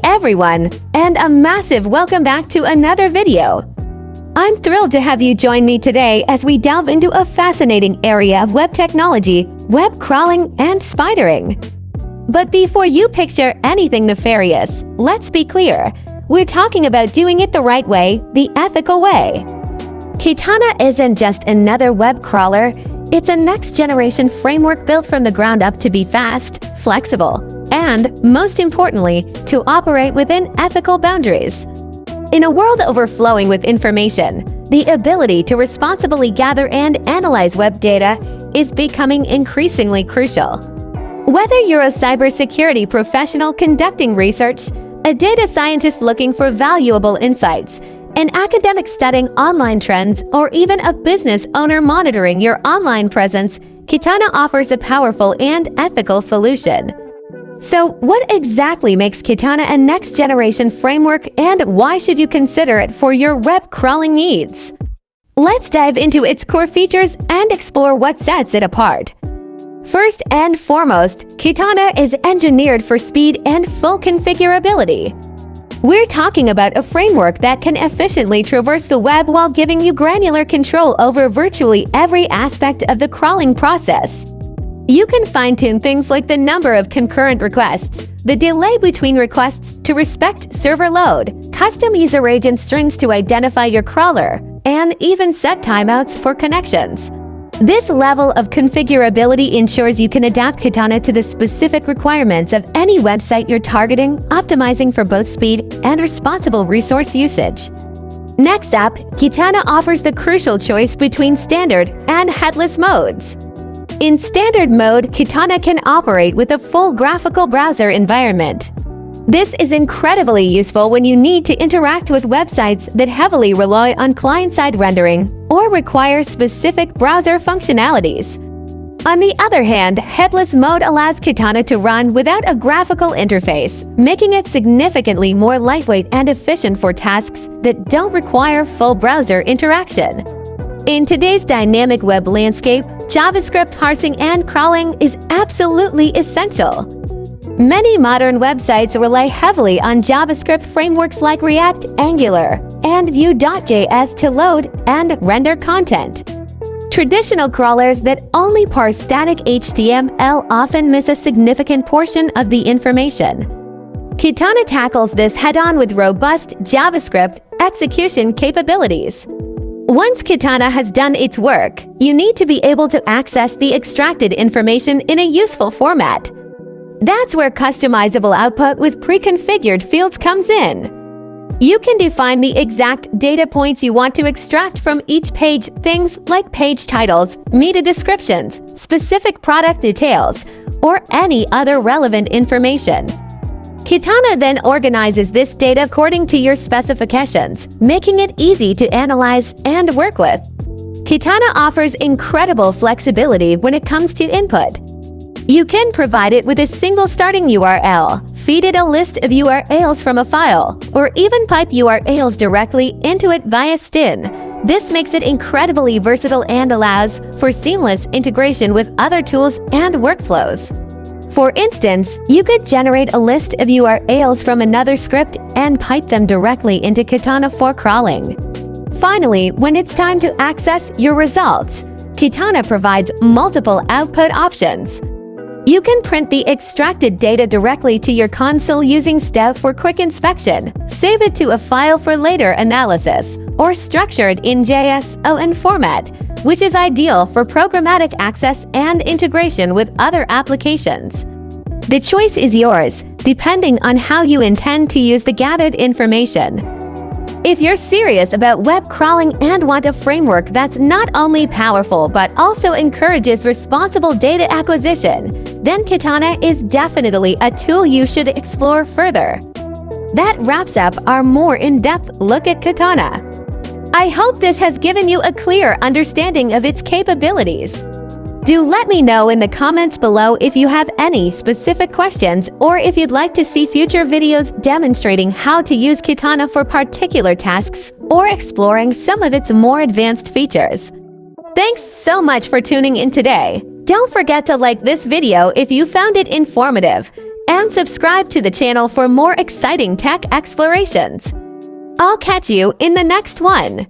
everyone, and a massive welcome back to another video. I'm thrilled to have you join me today as we delve into a fascinating area of web technology, web crawling, and spidering. But before you picture anything nefarious, let's be clear. We're talking about doing it the right way, the ethical way. Katana isn't just another web crawler. It's a next-generation framework built from the ground up to be fast, flexible, and, most importantly, to operate within ethical boundaries. In a world overflowing with information, the ability to responsibly gather and analyze web data is becoming increasingly crucial. Whether you're a cybersecurity professional conducting research, a data scientist looking for valuable insights, an academic studying online trends, or even a business owner monitoring your online presence, Katana offers a powerful and ethical solution. So, what exactly makes Katana a next-generation framework, and why should you consider it for your web crawling needs? Let's dive into its core features and explore what sets it apart. First and foremost, Katana is engineered for speed and full configurability. We're talking about a framework that can efficiently traverse the web while giving you granular control over virtually every aspect of the crawling process. You can fine-tune things like the number of concurrent requests, the delay between requests to respect server load, custom user agent strings to identify your crawler, and even set timeouts for connections. This level of configurability ensures you can adapt Katana to the specific requirements of any website you're targeting, optimizing for both speed and responsible resource usage. Next up, Katana offers the crucial choice between standard and headless modes. In standard mode, Katana can operate with a full graphical browser environment. This is incredibly useful when you need to interact with websites that heavily rely on client-side rendering or require specific browser functionalities. On the other hand, headless mode allows Katana to run without a graphical interface, making it significantly more lightweight and efficient for tasks that don't require full browser interaction. In today's dynamic web landscape, JavaScript parsing and crawling is absolutely essential. Many modern websites rely heavily on JavaScript frameworks like React, Angular, and Vue.js to load and render content. Traditional crawlers that only parse static HTML often miss a significant portion of the information. Katana tackles this head-on with robust JavaScript execution capabilities. Once Katana has done its work, you need to be able to access the extracted information in a useful format. That's where customizable output with pre-configured fields comes in. You can define the exact data points you want to extract from each page, things like page titles, meta descriptions, specific product details, or any other relevant information. Katana then organizes this data according to your specifications, making it easy to analyze and work with. Katana offers incredible flexibility when it comes to input. You can provide it with a single starting URL, feed it a list of URLs from a file, or even pipe URLs directly into it via STIN. This makes it incredibly versatile and allows for seamless integration with other tools and workflows. For instance, you could generate a list of URLs from another script and pipe them directly into Katana for crawling. Finally, when it's time to access your results, Katana provides multiple output options. You can print the extracted data directly to your console using Step for quick inspection, save it to a file for later analysis, or structure it in JSON format, which is ideal for programmatic access and integration with other applications. The choice is yours, depending on how you intend to use the gathered information. If you're serious about web crawling and want a framework that's not only powerful but also encourages responsible data acquisition, then Katana is definitely a tool you should explore further. That wraps up our more in-depth look at Katana. I hope this has given you a clear understanding of its capabilities. Do let me know in the comments below if you have any specific questions or if you'd like to see future videos demonstrating how to use Katana for particular tasks or exploring some of its more advanced features. Thanks so much for tuning in today. Don't forget to like this video if you found it informative. and subscribe to the channel for more exciting tech explorations. I'll catch you in the next one.